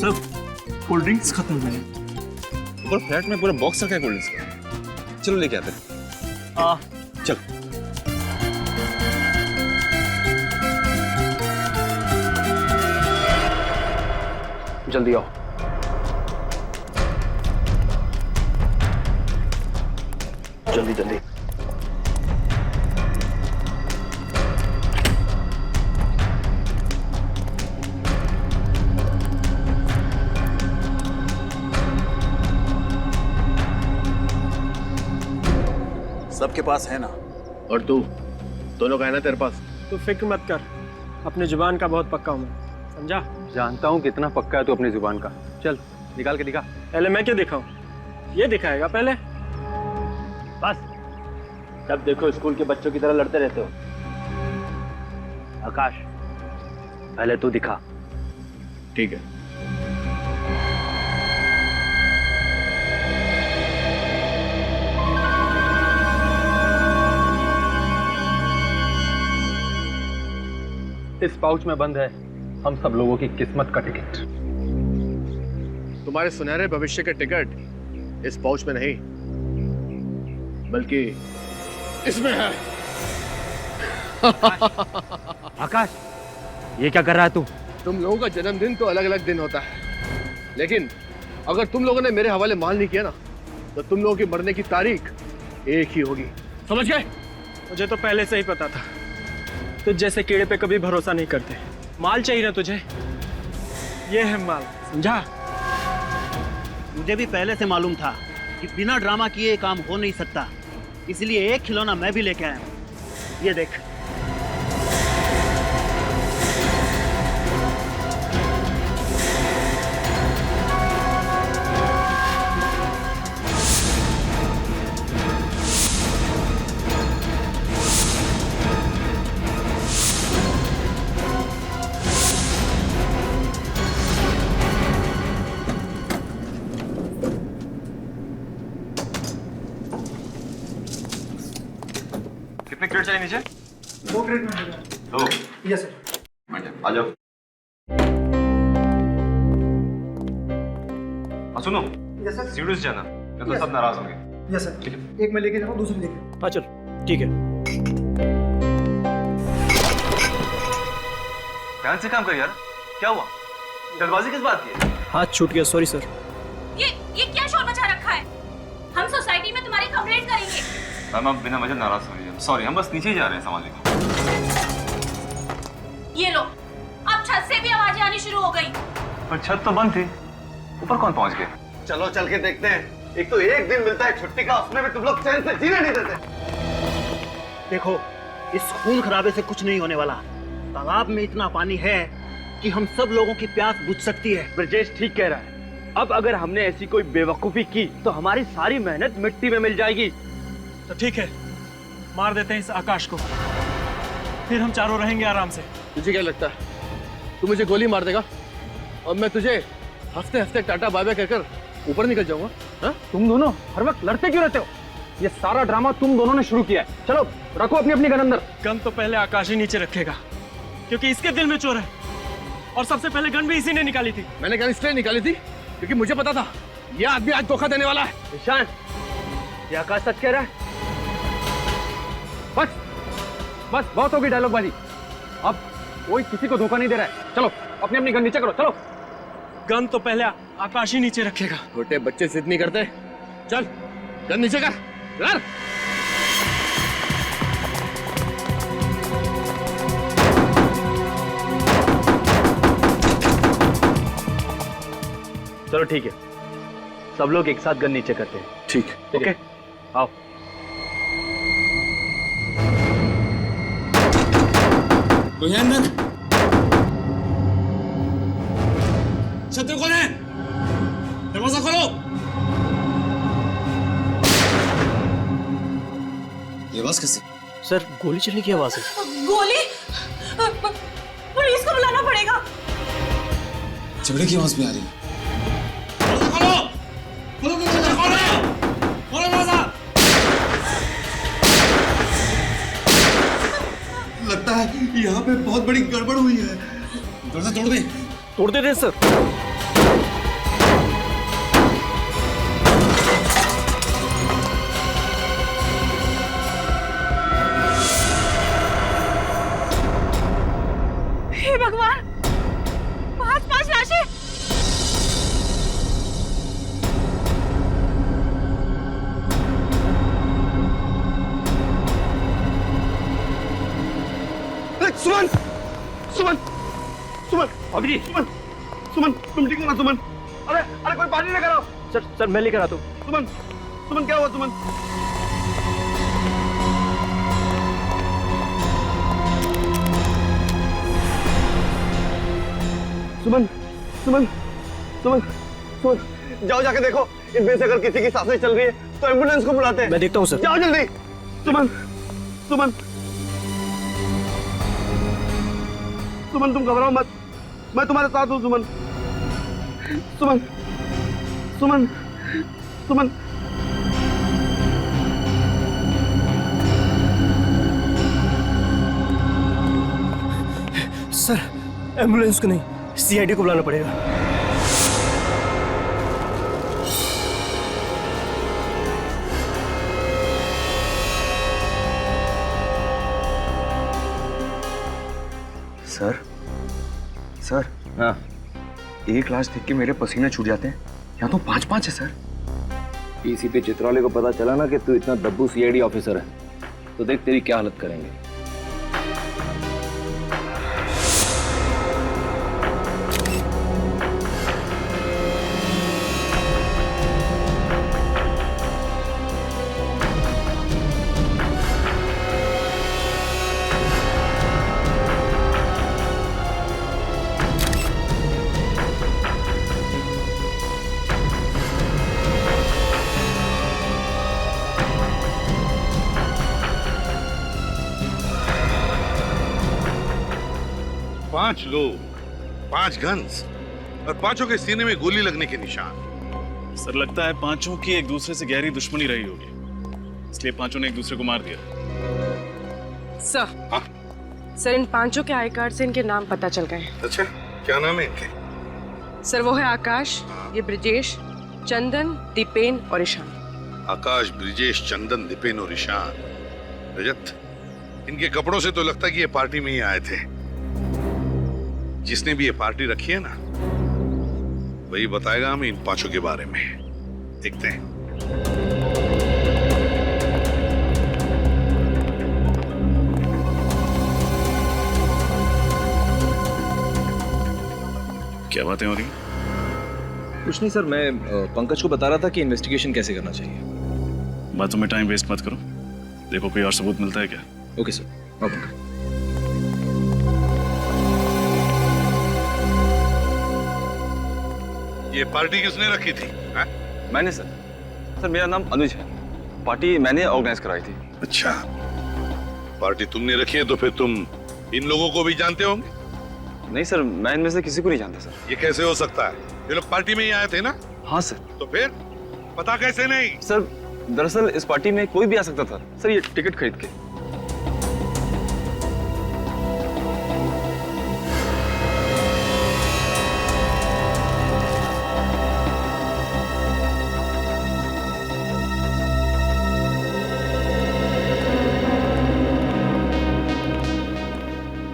सब cold drinks खत्म हो गए। ऊपर फ्लैट में पूरा बॉक्स रखा है कोल्ड ड्रिंक्स का। चलो लेके आते हैं। चल। जल्दी आओ। जल्दी जल्दी। सबके पास है ना? और तू, दोनों का है ना तेरे पास? तू फिक्र मत कर, अपने जुबान का बहुत पक्का हूँ मैं, समझा? जानता हूँ कितना पक्का है तू अपनी जुबान का। चल निकाल के दिखा। पहले मैं क्या दिखाऊं? ये दिखाएगा पहले। बस जब देखो स्कूल के बच्चों की तरह लड़ते रहते हो। आकाश, पहले तू दिखा। ठीक है। इस पाउच में बंद है हम सब लोगों की किस्मत का टिकट। तुम्हारे सुनहरे भविष्य के टिकट इस पाउच में नहीं, बल्कि इसमें है। आकाश, ये क्या कर रहा है तू? तुम लोगों का जन्मदिन तो अलग अलग दिन होता है, लेकिन अगर तुम लोगों ने मेरे हवाले माल नहीं किया ना, तो तुम लोगों की मरने की तारीख एक ही होगी। समझ गए? मुझे तो पहले से ही पता था, तुझ जैसे कीड़े पे कभी भरोसा नहीं करते। माल चाहिए ना तुझे, ये है माल, समझा? मुझे भी पहले से मालूम था कि बिना ड्रामा किए ये काम हो नहीं सकता, इसलिए एक खिलौना मैं भी लेके आया हूं। ये देख। कितने क्रेट चाहिए नीचे? 2 क्रेट में होगा। 2? Yes sir. आ जाओ। सुनो, यस सर। सीढ़ी से जाना, नहीं तो सब नाराज होंगे। Yes sir. एक मैं लेके जाऊँ, दूसरी लेके। हाँ चल, ठीक है। ध्यान से काम कर यार। क्या हुआ? जल्दबाजी किस बात की है? हाथ छूट गया, सॉरी सर। ये क्या शोर मचा रखा है? हम सोसाइटी में तुम्हारी कंप्लेंट करेंगे। मैम आप बिना वजह नाराज हो रही है। सॉरी, हम बस नीचे ही जा रहे हैं सामान लेकर। ये लो, अब छत से भी आवाजें आनी शुरू हो गई। पर छत तो बंद थी, ऊपर कौन पहुंच गया? चलो चल के देखते हैं। एक तो एक दिन मिलता है छुट्टी का, उसमें भी तुम लोग चैन से जीने नहीं देते। देखो, इस खून खराबे से कुछ नहीं होने वाला। तालाब में इतना पानी है कि हम सब लोगों की प्यास बुझ सकती है। ब्रजेश ठीक कह रहा है। अब अगर हमने ऐसी कोई बेवकूफी की तो हमारी सारी मेहनत मिट्टी में मिल जाएगी। तो ठीक है, मार देते हैं इस आकाश को, फिर हम चारों रहेंगे आराम से। तुझे क्या लगता है तू मुझे गोली मार देगा और मैं तुझे हफ्ते हफ्ते टाटा बाय बाय कहकर ऊपर निकल जाऊंगा? हाँ? तुम दोनों हर वक्त लड़ते क्यों रहते हो? ये सारा ड्रामा तुम दोनों ने शुरू किया है। चलो रखो अपनी अपनी गन अंदर। गन तो पहले आकाश ही नीचे रखेगा, क्योंकि इसके दिल में चोर है, और सबसे पहले गन भी इसी ने निकाली थी। मैंने गन इसलिए निकाली थी क्योंकि मुझे पता था ये आदमी आज धोखा देने वाला है। ईशान, ये आकाश सच कह रहा है? बस बस बहुत होगी डायलॉगबाजी। अब कोई किसी को धोखा नहीं दे रहा है। चलो अपनी अपनी गन नीचे करो। चलो। गन तो पहले आकाश ही नीचे रखेगा। छोटे बच्चे जिद नहीं करते। चल गन नीचे कर। कर। चलो ठीक है, सब लोग एक साथ गन नीचे करते हैं। ठीक। ओके, आओ। कोई है अंदर? शत्रु कौन है? दरवाजा खोलो। ये आवाज कैसी? सर, गोली चलने की आवाज है। गोली? पुलिस को बुलाना पड़ेगा। झगड़े की आवाज भी आ रही है। दरवाजा खोलो। खोलो दरवाजा, खोलो। खोलो दरवाजा। लगता है यहाँ पे बहुत बड़ी गड़बड़ हुई है। दरवाजा तोड़ दे। तोड़ देते सर। हे भगवान, 5 लाशें। सुमन, सुमन, सुमन, भाभी जी, सुमन, सुमन, तुम ठीक हो ना सुमन? अरे अरे कोई पानी लेकर आओ। सर मैं लेकर आता हूँ। सुमन, सुमन क्या हुआ सुमन? सुमन, सुमन, सुमन, सुमन, जाओ जाके देखो इनमें से अगर किसी की सांसें चल रही है तो एम्बुलेंस को बुलाते हैं। मैं देखता हूँ सर। जाओ जल्दी। सुमन, सुमन, सुमन तुम घबराओ मत, मैं तुम्हारे साथ हूँ सुमन। सुमन, सुमन, सुमन। सर एम्बुलेंस को नहीं, सीआईडी को बुलाना पड़ेगा। सर, सर, हाँ, एक लाश देख के मेरे पसीने छूट जाते हैं। यहाँ तो 5-5 है सर। पीसीपी चित्राले को पता चला ना कि तू इतना दब्बू सीआईडी ऑफिसर है, तो देख तेरी क्या हालत करेंगे। पांच लोग, 5 गन्स और पांचों के सीने में गोली लगने के निशान। सर लगता है पांचों की एक दूसरे से गहरी दुश्मनी रही होगी, इसलिए पांचों ने एक दूसरे को मार दिया। सर, सर इन पांचों के आई कार्ड से इनके नाम पता चल गए। अच्छा, क्या नाम है इनके? सर वो है आकाश, ये ब्रिजेश, चंदन, दीपेन और ईशान। आकाश, ब्रिजेश, चंदन, दीपेन और ईशान। रजत, इनके कपड़ों से तो लगता है कि ये पार्टी में ही आए थे। जिसने भी ये पार्टी रखी है ना, वही बताएगा हमें इन पांचों के बारे में। देखते हैं। क्या बातें हो रही? कुछ नहीं सर, मैं पंकज को बता रहा था कि इन्वेस्टिगेशन कैसे करना चाहिए। बातों में टाइम वेस्ट मत करो, देखो कोई और सबूत मिलता है क्या। Okay sir, no Pankaj. ये पार्टी किसने रखी थी? हा? मैंने सर। सर मेरा नाम अनुज है, पार्टी मैंने ऑर्गेनाइज कराई थी। अच्छा, पार्टी तुमने रखी है तो फिर तुम इन लोगों को भी जानते होंगे? नहीं सर, मैं इनमें से किसी को नहीं जानता सर। ये कैसे हो सकता है? ये लोग पार्टी में ही आए थे ना? हाँ सर। तो फिर पता कैसे नहीं? सर दरअसल इस पार्टी में कोई भी आ सकता था सर, ये टिकट खरीद के।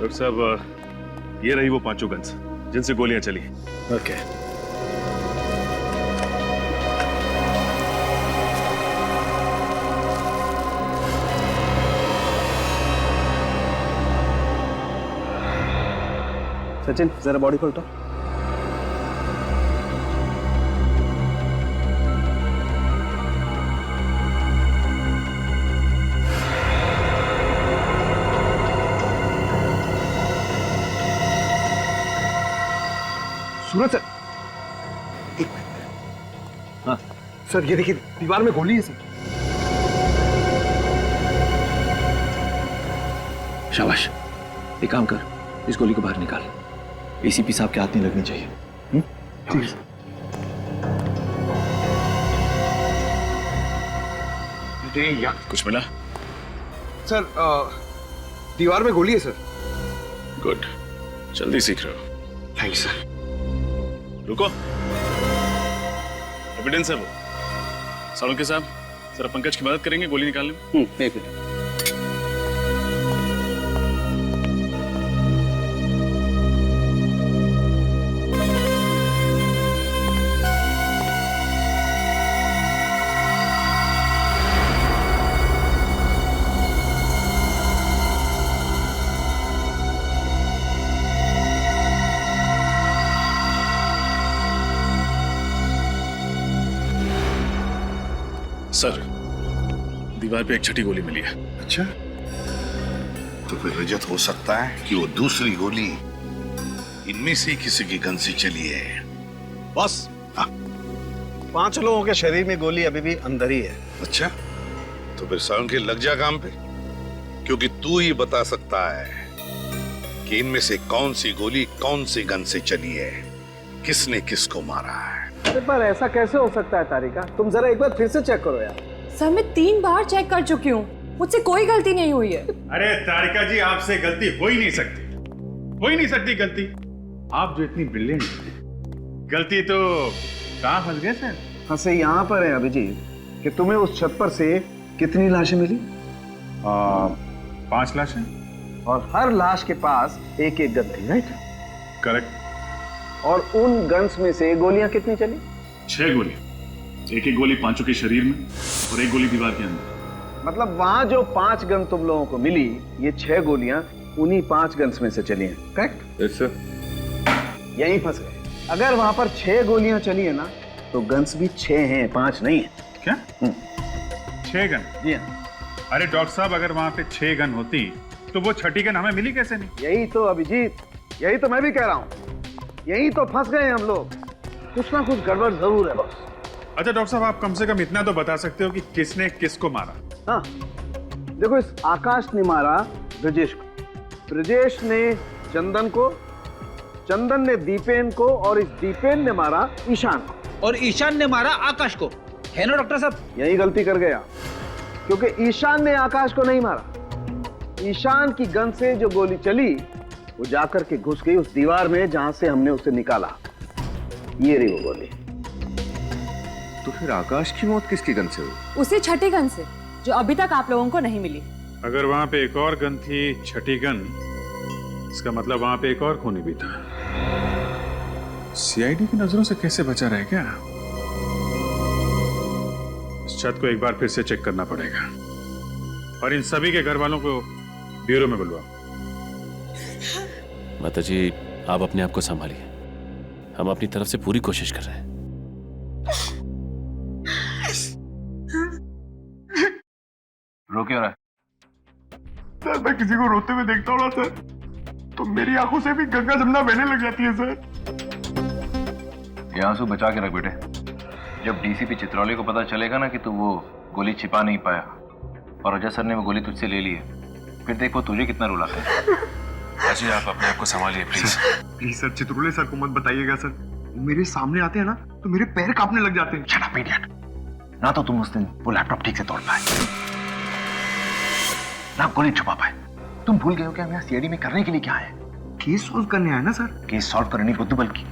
डॉक्टर साहब, ये रही वो पांचों गन्स जिनसे गोलियां चली। ओके। सचिन जरा बॉडी खोलता। सूरज सर, एक हाँ सर, ये देखिए दीवार में गोली है सर। शाबाश, एक काम कर, इस गोली को बाहर निकाल। एसीपी साहब के हाथ नहीं लगनी चाहिए। ठीक है। कुछ मिला? सर दीवार में गोली है सर। गुड, जल्दी सीख रहे हो। Thank you sir. रुको, एविडेंस है वो। सालुंके साहब, जरा पंकज की मदद करेंगे गोली निकालने में? एक मिनट। सर, दीवार पे एक छठी गोली मिली है। अच्छा, तो फिर रजत हो सकता है कि वो दूसरी गोली इनमें से किसी की गन से चली है। बॉस, 5 लोगों के शरीर में गोली अभी भी अंदर ही है। अच्छा, तो फिर साउंड के लग जा काम पे, क्योंकि तू ही बता सकता है कि इनमें से कौन सी गोली कौन सी गन से चली है, किसने किसको मारा है। पर ऐसा कैसे हो सकता है तारिका? तुम जरा एक बार फिर से चेक करो यार। सर, मैं 3 बार चेक कर चुकी हूँ, मुझसे कोई गलती नहीं हुई है। अरे तारिका जी, आपसे गलती हो ही नहीं सकती, हो ही नहीं सकती गलती। आप जो इतनी ब्रिलियंट हैं, गलती तो कहाँ फंस गए सर? फंसे यहाँ पर है अभिजीत कि तुम्हें उस छत पर से कितनी लाशें मिली? 5 लाशें, और हर लाश के पास एक एक गन थी, राइट? करेक्ट। और उन गन्स में से गोलियां कितनी चली? 6 गोली, एक गोली पांचों के शरीर में और एक गोली दीवार के अंदर। मतलब वहां जो 5 गन तुम लोगों को मिली, ये 6 गोलियां उन्हीं 5 गन्स में से चली हैं, करेक्ट? Yes sir. यहीं फंस गए। अगर वहां पर 6 गोलियां चली है ना, तो गन्स भी 6 हैं, 5 नहीं है। क्या? 6 गन? जी हाँ। अरे डॉक्टर साहब, अगर वहां पे 6 गन होती तो वो छठी गन हमें मिली कैसे नहीं? यही तो अभिजीत, यही तो मैं भी कह रहा हूँ, यही तो फंस गए हम लोग। कुछ ना कुछ गड़बड़ जरूर है बस। अच्छा डॉक्टर साहब, आप कम से कम इतना तो बता सकते हो कि किसने किसको मारा? हाँ, देखो, इस आकाश ने मारा ब्रजेश को, ब्रजेश ने चंदन को, चंदन ने दीपेन को, और इस दीपेन ने मारा ईशान को, और ईशान ने मारा आकाश को, है ना डॉक्टर साहब? यही गलती कर गया, क्योंकि ईशान ने आकाश को नहीं मारा। ईशान की गन से जो गोली चली वो जाकर के घुस गई उस दीवार में जहां से हमने उसे निकाला। ये रही वो गोली। तो फिर आकाश की मौत किसकी गन से हुई? उसी छठी गन से, जो अभी तक आप लोगों को नहीं मिली। अगर वहां पे एक और गन थी, छठी गन, इसका मतलब वहां पे एक और खूनी भी था। सीआईडी की नजरों से कैसे बचा रहे क्या? इस छत को एक बार फिर से चेक करना पड़ेगा, और इन सभी के घर वालों को ब्यूरो में बुलवाओ। माता जी, आप अपने आप को संभालिए, हम अपनी तरफ से पूरी कोशिश कर रहे हैं। रो क्यों रहा है? सर, मैं किसी को रोते हुए देखता हूँ ना सर, तो मेरी आंखों से भी गंगा जमुना बहने लग जाती है सर। ये आंसू बचा के रख बेटे। जब डीसीपी चित्रौली को पता चलेगा ना कि तू वो गोली छिपा नहीं पाया और रजत सर ने वो गोली तुझसे ले ली है, फिर देख वो तुझे कितना रुलाता है। अजय, आप अपने आप को संभालिए please. Please sir, Chitrole sir को मत बताइएगा सर, वो मेरे सामने आते हैं ना तो मेरे पैर कांपने लग जाते हैं। Shut up idiot. ना तो तुम उस दिन वो लैपटॉप ठीक से तोड़ पाए, ना गोली छुपा पाए। तुम भूल गए हो कि हम यहाँ सीआईडी में करने के लिए क्या है? केस सॉल्व करने आए ना सर। केस सॉल्व करने बुद्धू बल्कि।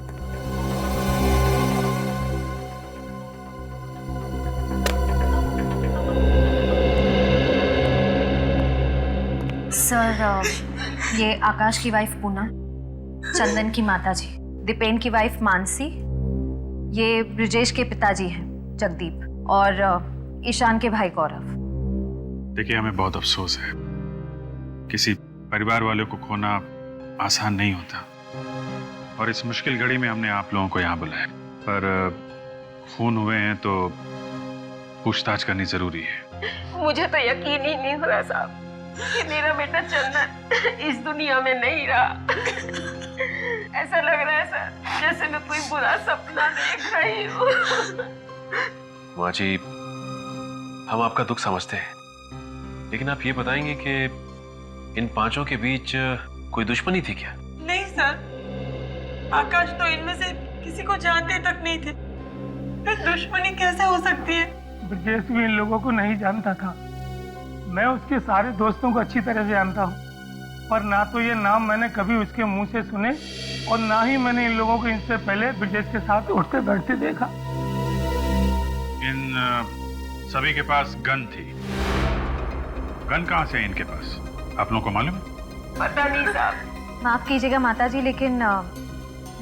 सर, ये आकाश की वाइफ पूनम, चंदन की माताजी, दीपेन की वाइफ मानसी, ये ब्रजेश के पिताजी हैं जगदीप, और ईशान के भाई गौरव। देखिए, हमें बहुत अफसोस है, किसी परिवार वालों को खोना आसान नहीं होता, और इस मुश्किल घड़ी में हमने आप लोगों को यहाँ बुलाया। पर खून हुए हैं तो पूछताछ करनी जरूरी है। मुझे तो यकीन ही नहीं हो रहा साहब कि मेरा बेटा चंदन इस दुनिया में नहीं रहा। ऐसा लग रहा है सर जैसे मैं कोई बुरा सपना देख रही हूँ। माँ जी, हम आपका दुख समझते हैं, लेकिन आप ये बताएंगे कि इन 5 के बीच कोई दुश्मनी थी क्या? नहीं सर, आकाश तो इनमें से किसी को जानते तक नहीं थे, फिर दुश्मनी कैसे हो सकती है? ब्रजेश भी इन लोगों को नहीं जानता था। मैं उसके सारे दोस्तों को अच्छी तरह से जानता हूँ, पर ना तो ये नाम मैंने कभी उसके मुंह से सुने, और ना ही मैंने इन लोगों को इनसे पहले ब्रजेश के साथ उठते बैठते देखा। इन सभी के पास गन थी। गन कहाँ से है इनके पास, आप लोगों को मालूम है? पता नहीं साहब। माफ कीजिएगा माताजी, लेकिन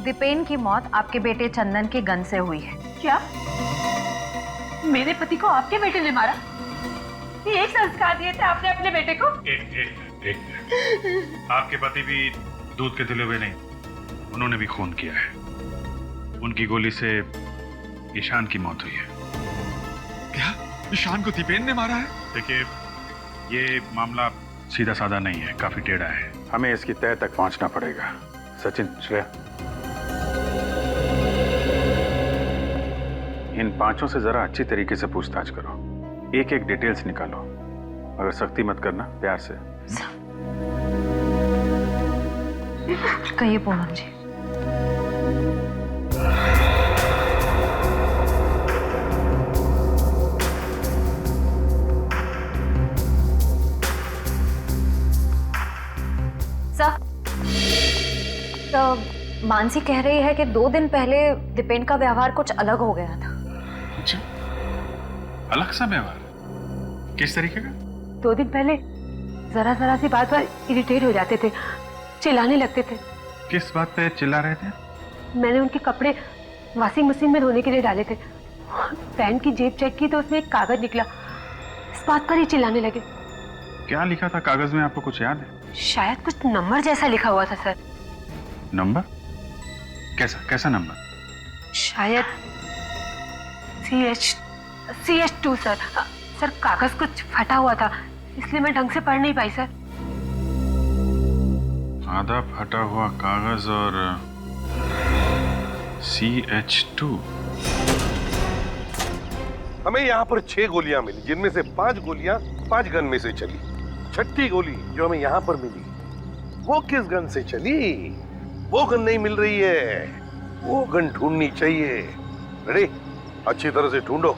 दीपेन की मौत आपके बेटे चंदन के गन से हुई है। क्या? मेरे पति को आपके बेटे ने मारा? ये एक संस्कार दिए थे आपने अपने बेटे को? एक आपके पति भी दूध के तिले हुए नहीं, उन्होंने भी खून किया है। उनकी गोली से ईशान की मौत हुई है। क्या? ईशान को दीपेन ने मारा है? देखिए, ये मामला सीधा साधा नहीं है, काफी टेढ़ा है। हमें इसकी तह तक पहुंचना पड़ेगा। सचिन, श्रेया, इन पांचों से जरा अच्छी तरीके से पूछताछ करो, एक एक डिटेल्स निकालो, मगर सख्ती मत करना, प्यार से। कहिए पूनम जी। तो मानसी कह रही है कि 2 दिन पहले दीपेन का व्यवहार कुछ अलग हो गया था। अच्छा, अलग सा व्यवहार? किस तरीके का? 2 दिन पहले जरा जरा सी बात पर इरिटेट हो जाते थे, चिल्लाने लगते थे। किस बात पे चिल्ला रहे थे? मैंने उनके कपड़े वॉशिंग मशीन में धोने के लिए डाले थे, पैंट की जेब चेक की तो उसमें एक कागज निकला, इस बात पर ही चिल्लाने लगे। क्या लिखा था कागज में, आपको कुछ याद है? शायद कुछ नंबर जैसा लिखा हुआ था सर। नंबर? कैसा नंबर? शायद CH2 सर। सर कागज कुछ फटा हुआ था, इसलिए मैं ढंग से पढ़ नहीं पाई सर। आधा फटा हुआ कागज और CH2। हमें यहाँ पर 6 गोलियां मिली, जिनमें से 5 गोलियां 5 गन में से चली। 6ठी गोली जो हमें यहाँ पर मिली, वो किस गन से चली? वो गन नहीं मिल रही है, वो गन ढूंढनी चाहिए। रेडी? अच्छी तरह से ढूंढो।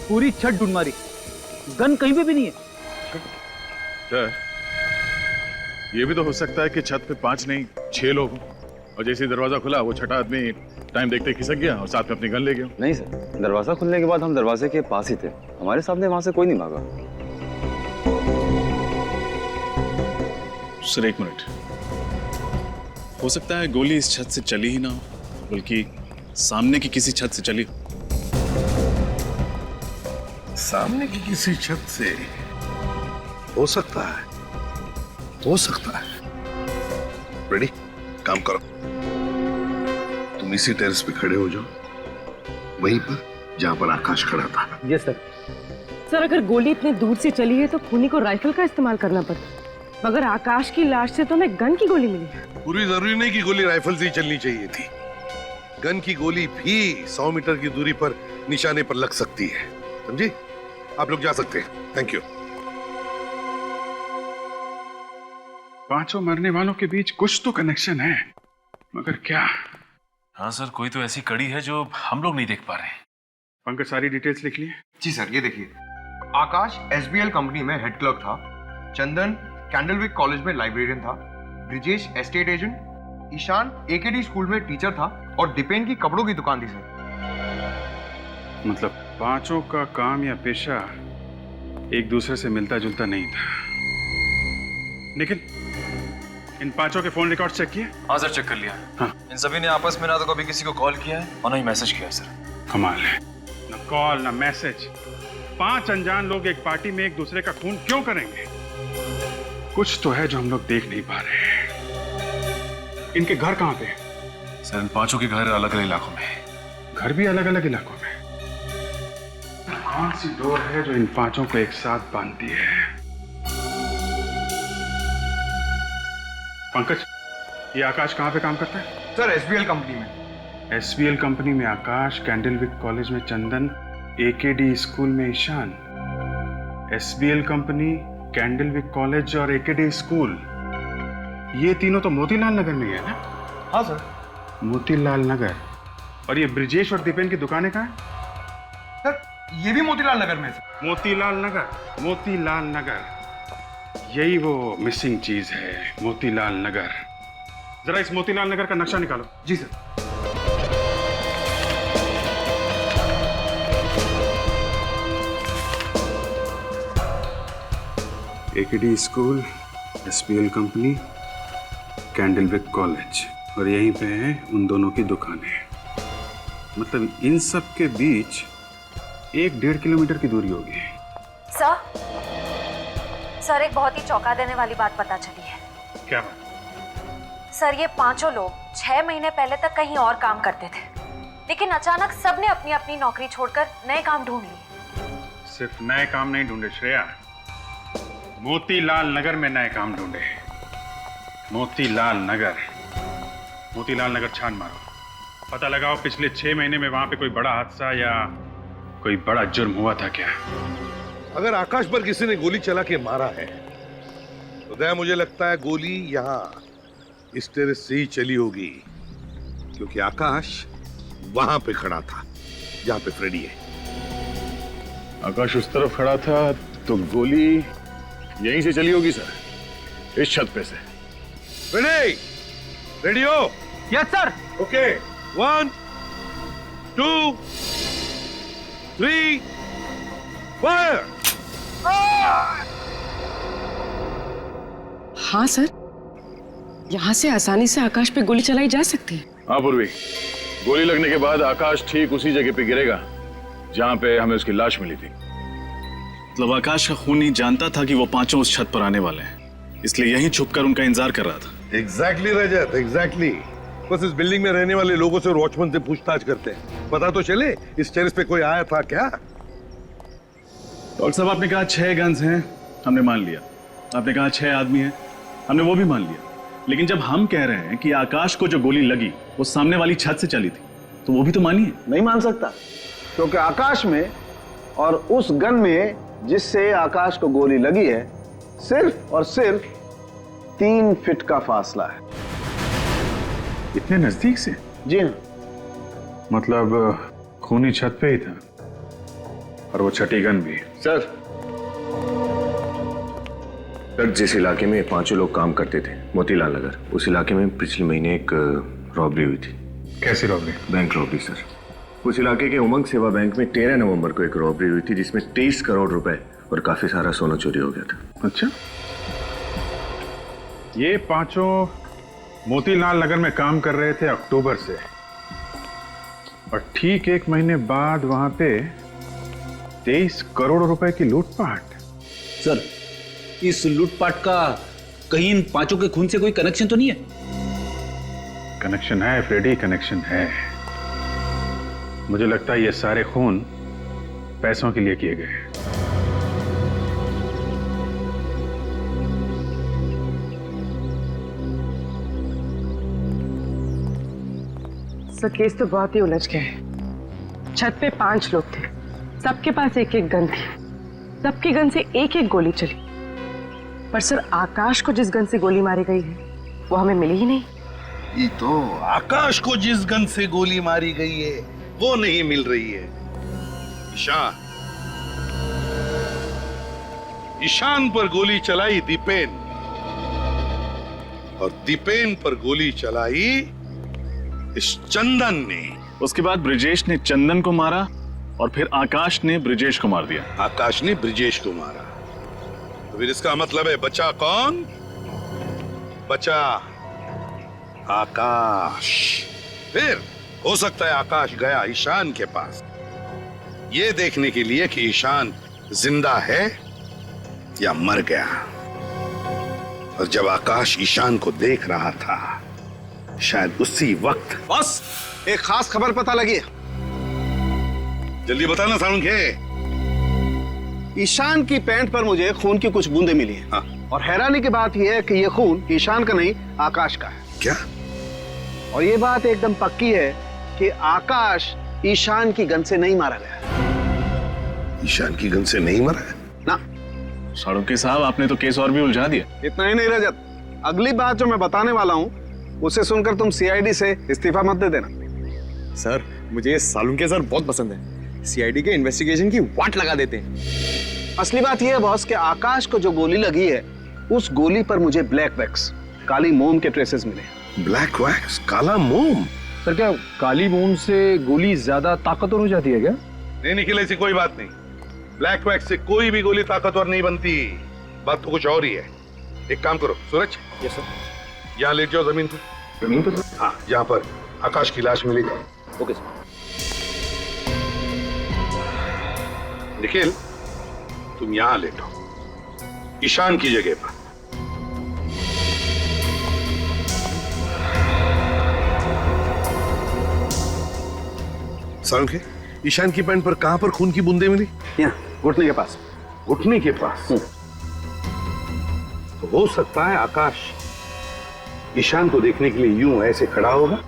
पूरी छत ढूंढ मारी, गन कहीं पे भी नहीं है। सर, ये भी तो हो सकता है कि छत पे 5 नहीं 6 लोग हों, और जैसे ही दरवाजा खुला वो छठा आदमी टाइम देखते खिसक गया और साथ में अपनी गन ले गया। नहीं सर, दरवाजा खुलने के बाद हम दरवाजे के पास ही थे, हमारे सामने वहां से कोई नहीं भागा। सर एक मिनट, हो सकता है गोली इस छत से चली ही ना हो, बल्कि सामने की किसी छत से चली। सामने की किसी छत से हो सकता है, हो सकता है। रेडी? काम करो, तुम इसी टेरेस पे खड़े हो जाओ, वहीं पर जहां पर आकाश खड़ा था। Yes sir. सर अगर गोली इतने दूर से चली है तो खूनी को राइफल का इस्तेमाल करना पड़ता, मगर आकाश की लाश से तो हमें गन की गोली मिली। पूरी जरूरी नहीं कि गोली राइफल से ही चलनी चाहिए थी, गन की गोली भी 100 मीटर की दूरी पर निशाने पर लग सकती है, समझी? आप लोग जा सकते हैं, थैंक यू। पांचों मरने वालों के बीच कुछ तो कनेक्शन है, मगर क्या? हाँ सर, कोई तो ऐसी कड़ी है जो हम लोग नहीं देख पा रहे। पंकज, सारी डिटेल्स लिख लिए? जी सर, ये देखिए, आकाश SBL कंपनी में हेड क्लर्क था, चंदन कैंडलविक कॉलेज में लाइब्रेरियन था, Brijesh estate agent, Ishaan AKD school में टीचर था और दीपेन की कपड़ों की दुकान थी सर। मतलब पांचों का काम या पेशा एक दूसरे से मिलता जुलता नहीं था। निखिल, इन पांचों के फोन रिकॉर्ड चेक किए? हाँ सर, चेक कर लिया। हाँ। इन सभी ने आपस में ना तो कभी किसी को कॉल किया है और ना ही मैसेज किया है सर। कमाल है, ना कॉल ना मैसेज। 5 अनजान लोग एक पार्टी में एक दूसरे का खून क्यों करेंगे? कुछ तो है जो हम लोग देख नहीं पा रहे हैं। इनके घर कहाँ पे? सर इन पांचों के घर अलग अलग इलाकों में। घर भी अलग अलग इलाकों में? कौन सी डोर है जो इन पांचों को एक साथ बांधती है? पंकज, ये आकाश कहाँ पे काम करता है? सर SBL कंपनी में। SBL कंपनी में आकाश, कैंडलविक कॉलेज में चंदन, AKD स्कूल में Ishan. SBL company, Candlewick college और AKD स्कूल, ये तीनों तो मोतीलाल नगर में है ना? हाँ सर। मोतीलाल नगर। और ये ब्रिजेश और दीपेन की दुकानें कहाँ हैं? सर ये भी मोतीलाल नगर में है। मोतीलाल नगर, मोतीलाल नगर, यही वो मिसिंग चीज है, मोतीलाल नगर। जरा इस मोतीलाल नगर का नक्शा निकालो। जी sir. AKD school, SPL company, Candlewick college, और यहीं पे है उन दोनों की दुकानें। मतलब इन सब के बीच 1-1.5 किलोमीटर की दूरी होगी। सर एक बहुत ही चौंका देने वाली बात पता चली है। क्या बात? सर ये पांचों लोग 6 महीने पहले तक कहीं और काम करते थे, लेकिन अचानक सबने अपनी अपनी नौकरी छोड़कर नए काम ढूंढ लिए। सिर्फ नए काम नहीं ढूंढे श्रेया, मोतीलाल नगर में नए काम ढूंढे। मोतीलाल नगर छान मारो, पता लगाओ पिछले 6 महीने में वहां पे कोई बड़ा हादसा या कोई बड़ा जुर्म हुआ था क्या। अगर आकाश पर किसी ने गोली चला के मारा है तो दया मुझे लगता है गोली यहाँ इस टेरेस से ही चली होगी, क्योंकि आकाश वहां पे खड़ा था जहां पे फ्रेडी है। आकाश उस तरफ खड़ा था तो गोली यहीं से चली होगी सर, इस छत पे से। फ्रेडी, रेडी हो? Yes sir. Okay, 1 2 3 fire. हाँ सर, यहाँ से आसानी से आकाश पे गोली चलाई जा सकती है। हाँ पूर्वी, गोली लगने के बाद आकाश ठीक उसी जगह पे गिरेगा जहां पे हमें उसकी लाश मिली थी। मतलब आकाश का खूनी जानता था कि वो पांचों उस छत पर आने वाले हैं, इसलिए यहीं छुपकर उनका इंतजार कर रहा था। एग्जैक्टली रजत, एग्जैक्टली। बस इस बिल्डिंग में रहने वाले लोगों से और वॉचमैन से पूछताछ करते हैं, पता तो चले इस टेरेस पे कोई आया था क्या। डॉक्टर साहब आपने कहा 6 गन्स हैं, हमने मान लिया। आपने कहा 6 आदमी हैं, हमने वो भी मान लिया। लेकिन जब हम कह रहे हैं कि आकाश को जो गोली लगी वो सामने वाली छत से चली थी, तो वो भी तो मानिए। नहीं मान सकता, क्योंकि आकाश में और उस गन में जिससे आकाश को गोली लगी है सिर्फ और सिर्फ 3 फीट का फासला है। इतने नजदीक से? जी हाँ। मतलब खूनी छत पे ही था और वो छठी गन भी। सर जिस इलाके में 5 लोग काम करते थे, मोतीलाल नगर, उस इलाके में पिछले महीने एक रॉबरी हुई थी। कैसी रॉबरी? Bank robbery sir. उस इलाके के उमंग सेवा बैंक में 13 नवंबर को एक रॉबरी हुई थी जिसमें 23 करोड़ रुपए और काफी सारा सोना चोरी हो गया था। अच्छा, ये पांचों मोतीलाल नगर में काम कर रहे थे अक्टूबर से, और ठीक 1 महीने बाद वहां पे 23 करोड़ रुपए की लूटपाट। सर, इस लूटपाट का कहीं इन पांचों के खून से कोई कनेक्शन तो नहीं है? कनेक्शन है फ्रेडी, कनेक्शन है। मुझे लगता है ये सारे खून पैसों के लिए किए गए। सर केस तो बहुत ही उलझ गया है। छत पे 5 लोग थे, सबके पास 1-1 गन थी, सबकी गन से 1-1 गोली चली। पर सर आकाश को जिस गन से गोली मारी गई है वो हमें मिली ही नहीं। ये तो आकाश को जिस गन से गोली मारी गई है वो नहीं मिल रही है। ईशान पर गोली चलाई दीपेन, और दीपेन पर गोली चलाई इस चंदन ने। उसके बाद ब्रिजेश ने चंदन को मारा और फिर आकाश ने ब्रिजेश को मार दिया। आकाश ने ब्रिजेश को मारा, तो फिर इसका मतलब है बचा कौन? बचा आकाश। फिर हो सकता है आकाश गया ईशान के पास ये देखने के लिए कि ईशान जिंदा है या मर गया। और जब आकाश ईशान को देख रहा था, शायद उसी वक्त। बस एक खास खबर पता लगी। जल्दी बताना सालुंखे। ईशान की पैंट पर मुझे खून की कुछ बूंदें मिली हैं। हाँ। और हैरानी की बात यह है कि यह खून ईशान का नहीं, आकाश का है। क्या? और यह बात एकदम पक्की है कि आकाश ईशान की गन से नहीं मारा गया। ईशान की गन से नहीं मरा है? ना। सालुंखे साहब आपने तो केस और भी उलझा दिया। इतना ही नहीं रजत, अगली बात जो मैं बताने वाला हूँ उसे सुनकर तुम सीआईडी से इस्तीफा मत दे देना। सर मुझे ये सालुंखे सर बहुत पसंद है, सीआईडी के इन्वेस्टिगेशन की वाट लगा देते हैं। असली बात यह है बॉस कि आकाश को जो गोली लगी है उस गोली पर मुझे ब्लैक वैक्स, काली मोम के ट्रेसेस मिले। ब्लैक वैक्स, काला मोम? सर क्या काली मोम से गोली ज्यादा ताकतवर हो जाती है क्या? नहीं निखिल, ऐसी कोई बात नहीं। ब्लैक वैक्स से कोई भी गोली ताकतवर नहीं बनती। बात तो कुछ और ही है। एक काम करो सूरज, यस सर। यहाँ लेट जाओ जमीन पर। जमीन पर सर? हाँ, जहाँ पर आकाश की लाश मिली थी। Okay sir. निखिल, तुम यहाँ लेटो, ईशान की जगह पर। सारुण के, ईशान की पैंट पर कहां पर खून की बूंदें मिली? यहाँ घुटने के पास। घुटने के पास? तो हो सकता है आकाश ईशान को देखने के लिए यूं ऐसे खड़ा होगा,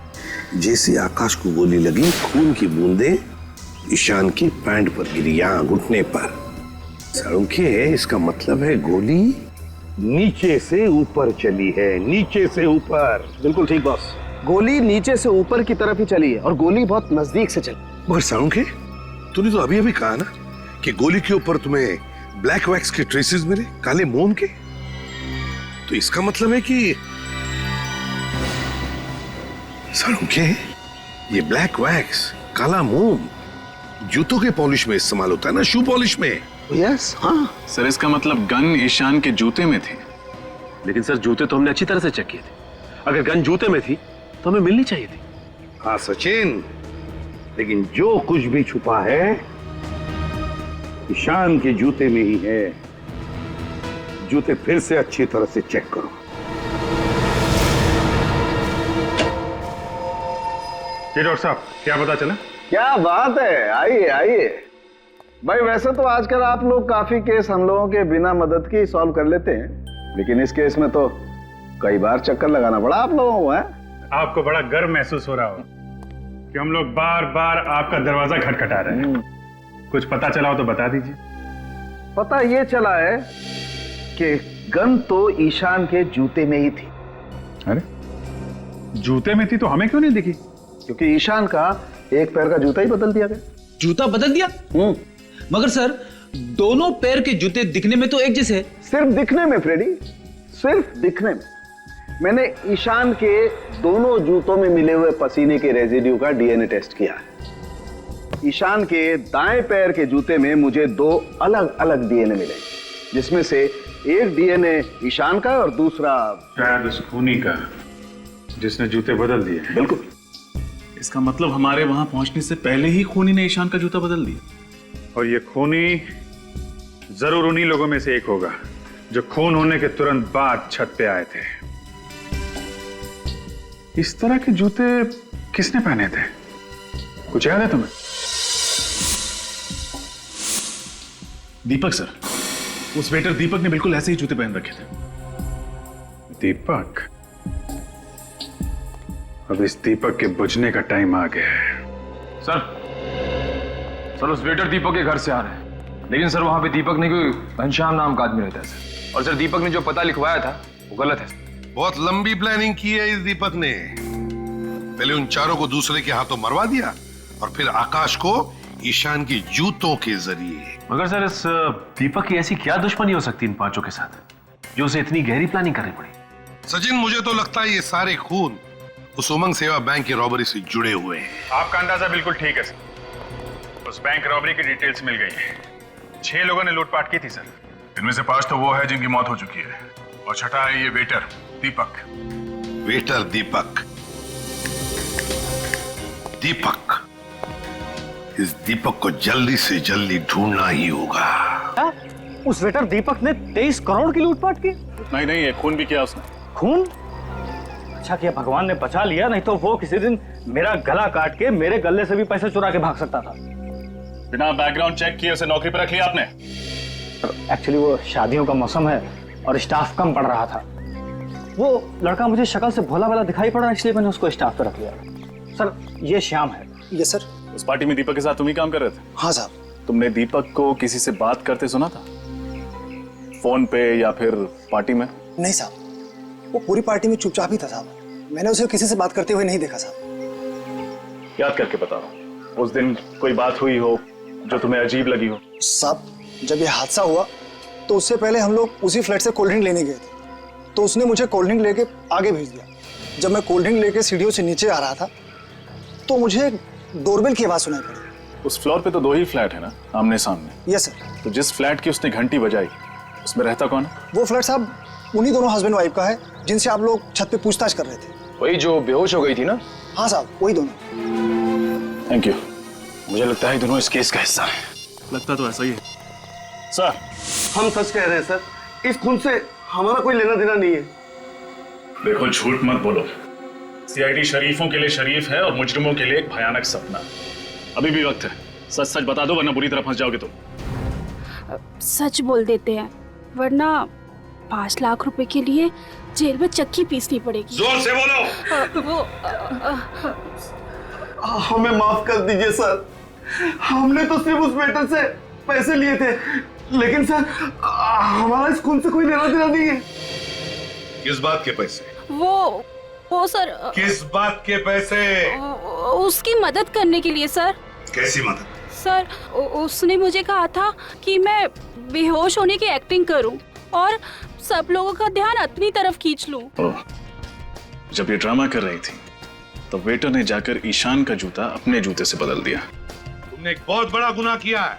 जैसे आकाश को गोली लगी, खून की बूंदें ईशान की पैंट पर गिरी, यहां घुटने पर। सारुण के, इसका मतलब है गोली नीचे से ऊपर चली है, नीचे से ऊपर। बिल्कुल ठीक बॉस, गोली नीचे से ऊपर की तरफ ही चली है और गोली बहुत नजदीक से चली। मगर सारुण के, तूने तो अभी अभी कहा ना कि गोली के ऊपर तुम्हें ब्लैक वैक्स के ट्रेसेस मिले, काले मोम के। तो इसका मतलब है कि सारुण के, ये ब्लैक वैक्स, काला मोम जूतों के पॉलिश में इस्तेमाल होता है ना, शू पॉलिश में। यस, हाँ सर, इसका मतलब गन ईशान के जूते में थी। लेकिन सर जूते तो हमने अच्छी तरह से चेक किए थे। अगर गन जूते में थी तो हमें मिलनी चाहिए थी। हाँ सचिन, लेकिन जो कुछ भी छुपा है ईशान के जूते में ही है। जूते फिर से अच्छी तरह से चेक करो। जी डॉक्टर साहब, क्या पता चला? क्या बात है, आइए आइए। भाई वैसे तो आजकल आप लोग काफी केस हम लोगों के बिना मदद के ही सॉल्व कर लेते हैं, लेकिन इस केस में तो कई बार चक्कर लगाना पड़ा आप लोगों को। है आपको बड़ा गर्व महसूस हो रहा हो कि हम लोग बार बार आपका दरवाजा खटखटा रहे हैं। कुछ पता चला हो तो बता दीजिए। पता ये चला है कि गन तो ईशान के जूते में ही थी। अरे जूते में थी तो हमें क्यों नहीं दिखी? क्योंकि ईशान का एक पैर का जूता ही बदल दिया गया। जूता बदल दिया? मगर सर, दोनों पैर के जूते दिखने में तो एक जैसे। सिर्फ दिखने में फ्रेडी, सिर्फ दिखने में। मैंने ईशान के दोनों जूतों में मिले हुए पसीने के रेजिड्यू का डीएनए टेस्ट किया है। ईशान के दाएं पैर के जूते में मुझे 2 अलग अलग डीएनए मिले, जिसमें से एक डीएनए ईशान का और दूसरा शायद उस खूनी का जिसने जूते बदल दिए। बिल्कुल। इसका मतलब हमारे वहां पहुंचने से पहले ही खूनी ने ईशान का जूता बदल दिया। और ये खूनी जरूर उन्हीं लोगों में से एक होगा जो खून होने के तुरंत बाद छत पे आए थे। इस तरह के जूते किसने पहने थे? कुछ याद है तुम्हें? दीपक सर, उस वेटर दीपक ने बिल्कुल ऐसे ही जूते पहन रखे थे। दीपक? अब इस दीपक के बुझने का टाइम आ गया है। सर उस वेटर दीपक के घर से आ रहे हैं, लेकिन सर वहां पे दीपक नहीं, कोई घनश्याम नाम का आदमी रहता है सर। और सर दीपक ने जो पता लिखवाया था वो गलत है। बहुत लंबी प्लानिंग की है इस दीपक ने। पहले उन चारों को दूसरे के हाथों मरवा दिया और फिर आकाश को ईशान की जूतों के जरिए। मगर सर इस दीपक की ऐसी क्या दुश्मनी हो सकती है इन 5 के साथ जो उसे इतनी गहरी प्लानिंग करनी पड़ी? सचिन, मुझे तो लगता है ये सारे खून उस उमंग सेवा बैंक की रॉबरी से जुड़े हुए हैं। आपका अंदाजा बिल्कुल ठीक है सर। उस बैंक रॉबरी की डिटेल्स मिल गई है। 6 लोगों ने लूटपाट की थी सर। इनमें से 5 तो वो है जिनकी मौत हो चुकी है, और छठा है ये वेटर दीपक। वेटर दीपक? दीपक, इस दीपक को जल्दी से जल्दी ढूंढना ही होगा। उस वेटर दीपक ने 23 करोड़ की लूटपाट की? नहीं नहीं, ये खून भी किया उसने। खून? अच्छा किया भगवान ने बचा लिया, नहीं तो वो किसी दिन मेरा गला काट के मेरे गले से भी पैसे चुरा के भाग सकता था। बिना बैकग्राउंड चेक किए उसे नौकरी पर रख लिया आपने? एक्चुअली वो शादियों का मौसम है और स्टाफ कम पड़ रहा था। वो लड़का मुझे शक्ल से भोला भाला दिखाई पड़ा, इसलिए मैंने उसको स्टाफ पे रख लिया। सर ये श्याम है। Yes sir. उस पार्टी में दीपक के साथ तुम ही काम कर रहे थे? हाँ साहब। तुमने दीपक को किसी से बात करते सुना था? फोन पे या फिर पार्टी में? नहीं साहब, वो पूरी पार्टी में चुपचाप ही था साहब। मैंने उसे किसी से बात करते हुए नहीं देखा साहब। याद करके बताओ, उस दिन कोई बात हुई हो जो तुम्हें अजीब लगी हो? साहब जब ये हादसा हुआ तो उससे पहले हम लोग उसी फ्लैट से कोल्ड ड्रिंक लेने गए थे, तो उसने मुझे कोल्ड ड्रिंक लेके आगे भेज दिया। जब मैं कोल्ड ड्रिंक लेके सीढ़ियों से नीचे आ रहा था तो मुझे डोरबेल की आवाज सुनाई पड़ी। उस फ्लोर पे तो 2 ही फ्लैट है ना, आमने सामने? Yes sir. तो जिस फ्लैट की उसने घंटी बजाई उसमें रहता कौन है? वो फ्लैट साहब उन्हीं दोनों हस्बैंड वाइफ का है जिनसे आप लोग छत पे पूछताछ कर रहे थे। वही जो बेहोश हो गई थी ना? हाँ साहब, वही दोनों। Thank you. मुझे लगता है दोनों इस केस का हिस्सा है। लगता तो ऐसा ही है। सर, हम सच कह रहे हैं सर, इस खून से हमारा कोई लेना देना नहीं है। देखो, झूठ मत बोलो। सीआईडी शरीफों के लिए शरीफ है और मुजरिमों के लिए एक भयानक सपना। अभी भी वक्त है, सच सच बता दो वरना बुरी तरह फंस जाओगे तुम। सच बोल देते हैं, वरना 5 लाख रुपए के लिए जेल में चक्की पीसनी पड़ेगी। जोर से बोलो। हमें माफ कर दीजिए सर, हमने तो सिर्फ उस वेटर से पैसे लिए थे, लेकिन सर हमारा इस खून से कोई लेना देना नहीं है। किस बात के पैसे? वो सर, किस बात के पैसे? उसकी मदद करने के लिए सर। कैसी मदद? सर, उसने मुझे कहा था कि मैं बेहोश होने की एक्टिंग करूं और सब लोगों का ध्यान अपनी तरफ खींच लूं। जब ये ड्रामा कर रही थी तो वेटर ने जाकर ईशान का जूता अपने जूते से बदल दिया। तुमने एक बहुत बड़ा गुनाह किया है।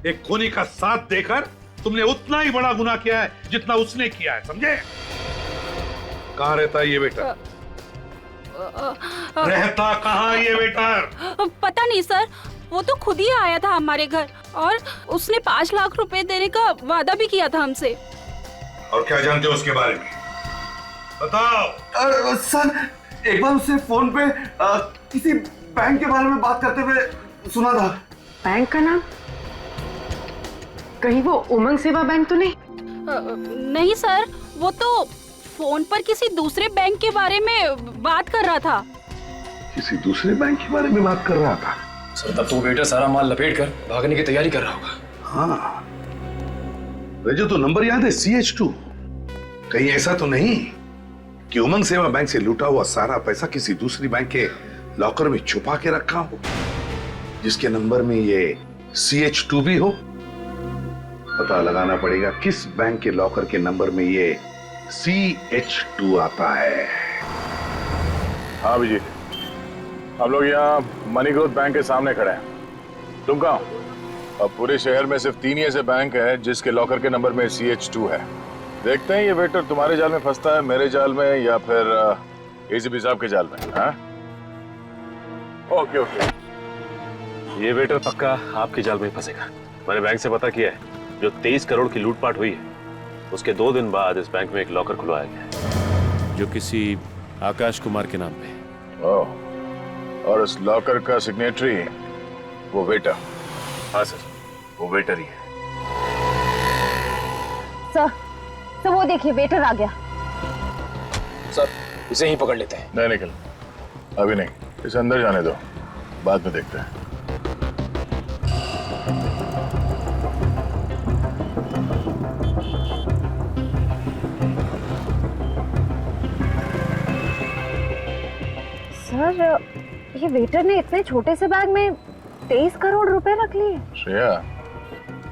एक खूनी का साथ देकर तुमने उतना ही बड़ा गुनाह किया है जितना उसने किया है, समझे? कहाँ रहता है ये वेटर? रहता कहाँ ये वेटर? पता नहीं सर, वो तो खुद ही आया था हमारे घर और उसने 5 लाख रुपए देने का वादा भी किया था हमसे। और क्या जानते हो उसके बारे में? बताओ। सर, एक बार उससे फोन पे किसी बैंक के बारे में बात करते हुए सुना था। बैंक का नाम? कहीं वो उमंग सेवा बैंक तो नहीं? नहीं सर, वो तो फोन पर किसी दूसरे बैंक के बारे में बात कर रहा था। किसी दूसरे बैंक के बारे में बात कर रहा था? सर, तब तो वेटर सारा माल लपेट कर भागने की तैयारी कर रहा होगा। हाँ, मुझे तो नंबर याद है, CH2। कहीं ऐसा तो नहीं कि उमंग सेवा बैंक से लूटा हुआ सारा पैसा किसी दूसरी बैंक के लॉकर में छुपा के रखा हो, जिसके नंबर में ये CH2 भी हो? पता लगाना पड़ेगा किस बैंक के लॉकर के नंबर में ये CH2 आता है। हाँ विजय, हम लोग यहाँ मनी ग्रोथ बैंक के सामने खड़े हैं। तुम कहाँ? अब पूरे शहर में सिर्फ 3 ही ऐसे बैंक है जिसके लॉकर के नंबर में CH2 है। देखते हैं ये वेटर तुम्हारे जाल में फंसता है, मेरे जाल में, या फिर ACP साहब के जाल में। हाँ, ओके ओके। ये वेटर पक्का आपके जाल में फंसेगा। मैंने बैंक से पता किया है, जो 23 करोड़ की लूटपाट हुई है उसके 2 दिन बाद इस बैंक में एक लॉकर खुलवाया गया जो किसी आकाश कुमार के नाम पे। ओह, और उस लॉकर का सिग्नेटरी वो वेटर? हाँ सर, वो वेटर ही है। सर वो देखिए, वेटर आ गया। सर, इसे ही पकड़ लेते हैं। नहीं निकल, अभी नहीं, इसे अंदर जाने दो, बाद में देखते हैं। सर, ये वेटर ने इतने छोटे से बैग में 23 करोड़ रुपए रख लिए। श्रेया,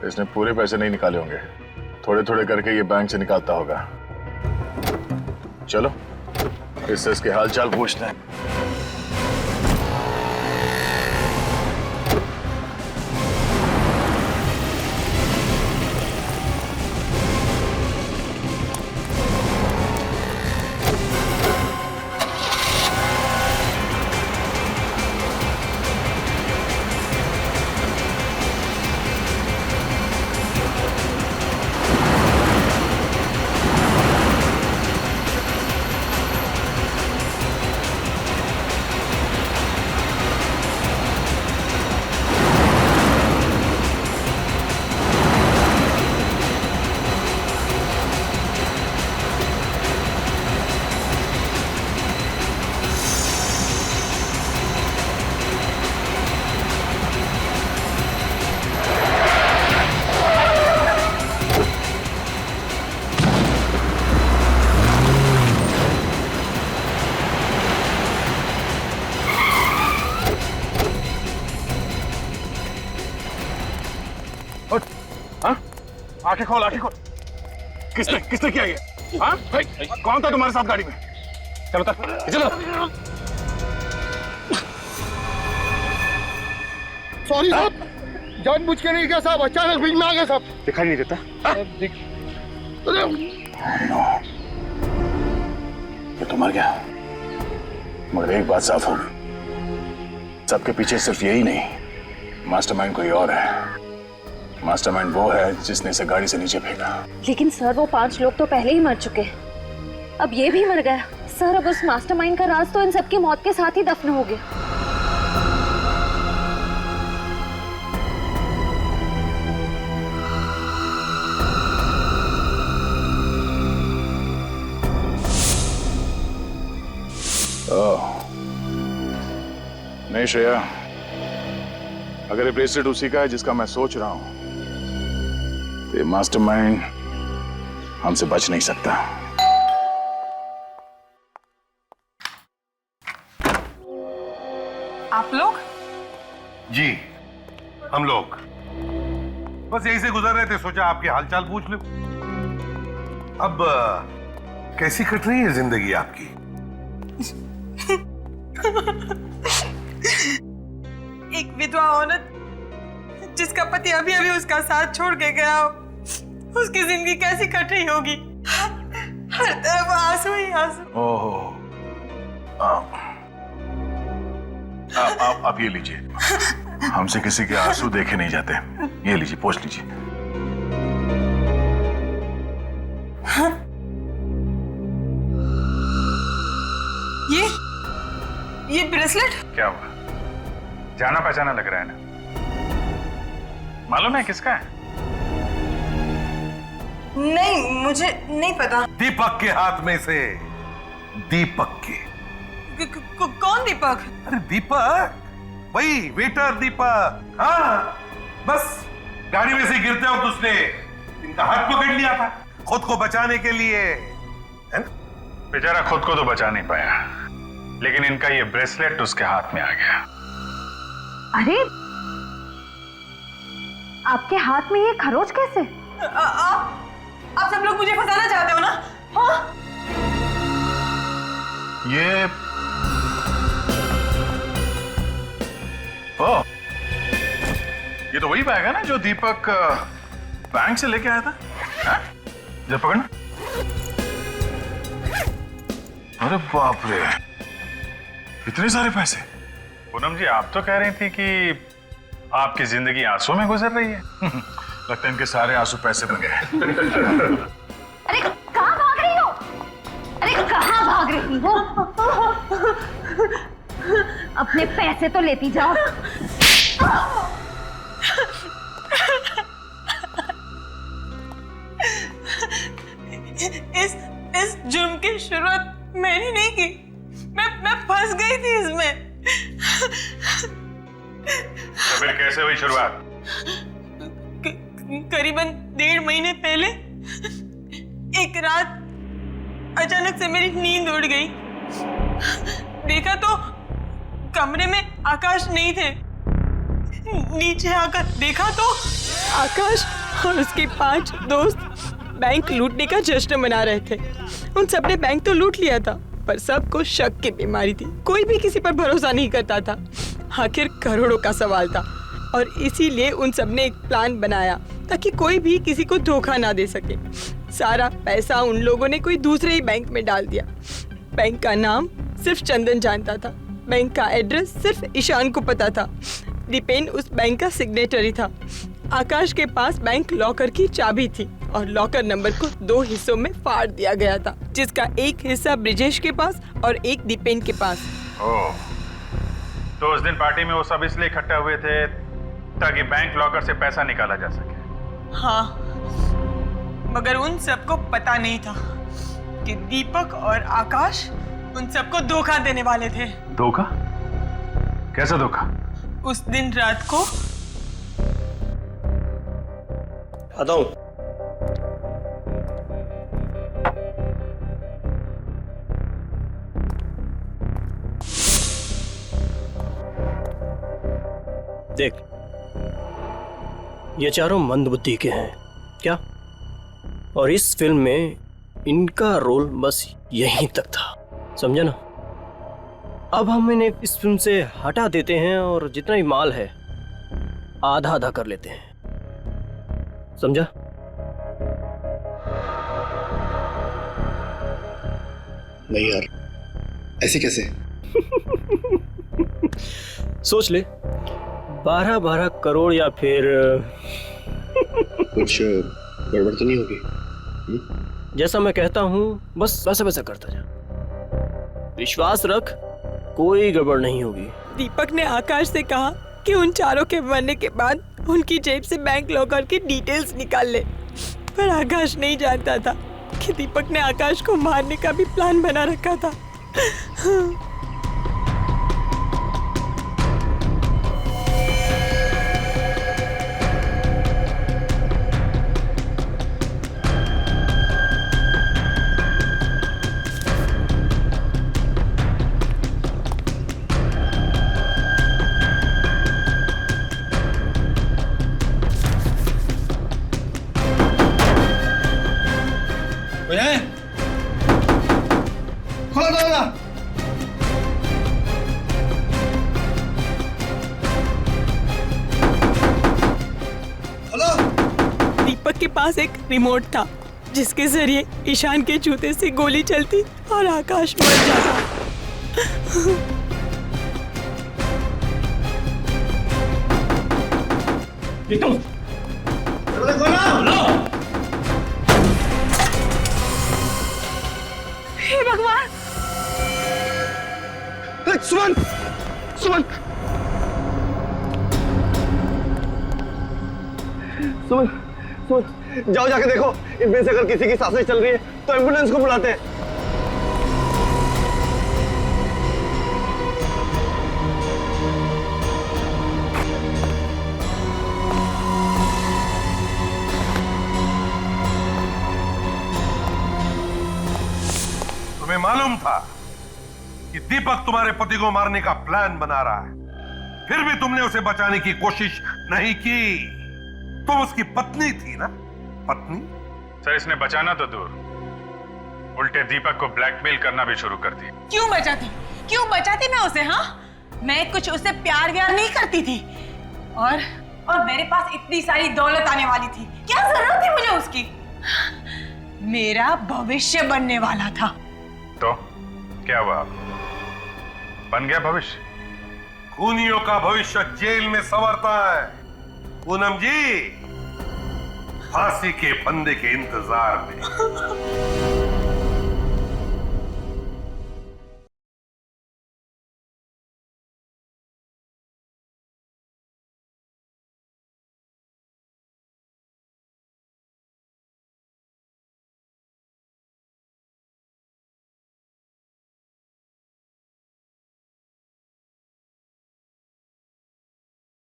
इसने पूरे पैसे नहीं निकाले होंगे, थोड़े थोड़े करके ये बैंक से निकालता होगा। चलो इससे इसके हालचाल पूछते हैं। आंखें खोल, आंखें खोल। किसने किया ये? हाँ? कौन था तुम्हारे साथ गाड़ी में? चलो तक, चलो। सॉरी साहब, जानबूझ के नहीं किया साहब, अचानक बीच में आ गया साहब। दिखाई नहीं देता? ये तो मर गया, मगर एक बात साफ हो, सबके पीछे सिर्फ यही नहीं, मास्टरमाइंड कोई और है। मास्टरमाइंड वो है जिसने इसे गाड़ी से नीचे फेंका। लेकिन सर वो 5 लोग तो पहले ही मर चुके हैं, अब ये भी मर गया। सर अब उस मास्टरमाइंड का राज तो इन सबकी मौत के साथ ही दफन हो गया। नहीं श्रेया, अगर ये ब्रेसलेट उसी का है जिसका मैं सोच रहा हूं, तो ये मास्टरमाइंड हमसे बच नहीं सकता। आप लोग? जी, हम लोग बस यहीं से गुजर रहे थे, सोचा आपके हालचाल पूछ लो। अब कैसी कट रही है जिंदगी आपकी? एक विधवा औरत जिसका पति अभी अभी उसका साथ छोड़ के गया, उसकी जिंदगी कैसी कट रही होगी? हर तरफ आंसू ही आंसू। ओहो, आप ये लीजिए, हमसे किसी के आंसू देखे नहीं जाते, ये लीजिए, पोंछ लीजिए। ये ब्रेसलेट क्या हुआ? जाना पहचाना लग रहा है ना? मालूम है किसका है? नहीं, मुझे नहीं पता। दीपक के हाथ में से। दीपक के। कौन दीपक? अरे दीपक, वही वेटर दीपक। हाँ, बस गाड़ी में से गिरते वक्त उसने इनका हाथ पकड़ लिया था खुद को बचाने के लिए, है ना? बेचारा खुद को तो बचा नहीं पाया, लेकिन इनका ये ब्रेसलेट उसके हाथ में आ गया। अरे आपके हाथ में ये खरोच कैसे? आप सब लोग मुझे फंसाना चाहते हो ना? हाँ? ये तो वही बैग है ना जो दीपक बैंक से लेके आया था? हाँ? जब पकड़ना। अरे बाप रे, इतने सारे पैसे। पूनम जी, आप तो कह रही थी कि आपकी जिंदगी आंसू में गुजर रही है। लगता है इनके सारे आंसू पैसे बन गए। अरे कहाँ भाग रही हो? अरे कहाँ भाग रही हो? अपने पैसे तो लेती जाओ। इस जुर्म की शुरुआत मैंने नहीं की, मैं फंस गई थी इसमें। तो फिर कैसे हुई शुरुआत? करीबन 1.5 महीने पहले एक रात अचानक से मेरी नींद उड़ गई। देखा तो कमरे में आकाश नहीं थे। नीचे आकर देखा तो आकाश और उसके 5 दोस्त बैंक लूटने का जश्न मना रहे थे। उन सबने बैंक तो लूट लिया था, पर सबको शक की बीमारी थी। कोई भी किसी पर भरोसा नहीं करता था। आखिर करोड़ों का सवाल था और इसीलिए उन सबने एक प्लान बनाया ताकि कोई भी किसी को धोखा ना दे सके। सारा पैसा उन लोगों ने कोई दूसरे ही बैंक में डाल दिया। बैंक का नाम सिर्फ चंदन जानता था, बैंक का एड्रेस सिर्फ ईशान को पता था। दीपेन उस बैंक का सिग्नेटरी था। आकाश के पास बैंक लॉकर की चाबी थी और लॉकर नंबर को 2 हिस्सों में फाड़ दिया गया था, जिसका एक हिस्सा ब्रिजेश के पास और एक दीपेन के पास। ओह, तो उस दिन पार्टी में वो सब इसलिए इकट्ठा हुए थे ताकि बैंक लॉकर से पैसा निकाला जा सके। हाँ, मगर उन सबको पता नहीं था कि दीपक और आकाश उन सबको धोखा देने वाले थे। धोखा? कैसा धोखा? उस दिन रात को आता हूं। देख, ये चारों मंदबुद्धि के हैं क्या? और इस फिल्म में इनका रोल बस यहीं तक था, समझा ना? अब हम इन्हें इस फिल्म से हटा देते हैं और जितना ही माल है आधा आधा कर लेते हैं, समझा? नहीं यार, ऐसे कैसे? सोच ले, 12-12 करोड़ या फिर कुछ गड़बड़ तो नहीं होगी? जैसा मैं कहता हूँ बस वैसा वैसा करता जा, विश्वास रख, कोई गड़बड़ नहीं होगी। दीपक ने आकाश से कहा कि उन चारों के मरने के बाद उनकी जेब से बैंक लॉकर की डिटेल्स निकाल ले, पर आकाश नहीं जानता था कि दीपक ने आकाश को मारने का भी प्लान बना रखा था। खोलो दरवाजा। दीपक के पास एक रिमोट था जिसके जरिए ईशान के जूते से गोली चलती और आकाश मर जाता। हे भगवान! सुमन, सुमन, सुमन, सुमन, जाओ जाके देखो, इनमें से अगर किसी की सांसें चल रही है तो एम्बुलेंस को बुलाते हैं। तुम्हें मालूम था कि दीपक तुम्हारे पति को मारने का प्लान बना रहा है, फिर भी तुमने उसे बचाने की कोशिश नहीं की। तुम उसकी पत्नी थी ना? पत्नी? सर, इसने बचाना तो दूर, उल्टे दीपक को ब्लैकमेल करना भी शुरू कर दिया। क्यों बचाती? क्यों बचाती मैं उसे? हाँ, मैं कुछ उससे प्यार व्यार नहीं करती थी, और मेरे पास इतनी सारी दौलत आने वाली थी, क्या जरूरत थी मुझे उसकी? मेरा भविष्य बनने वाला था। तो क्या हुआ? बन गया भविष्य? खूनियों का भविष्य जेल में संवरता है पूनम जी, फांसी के फंदे के इंतजार में।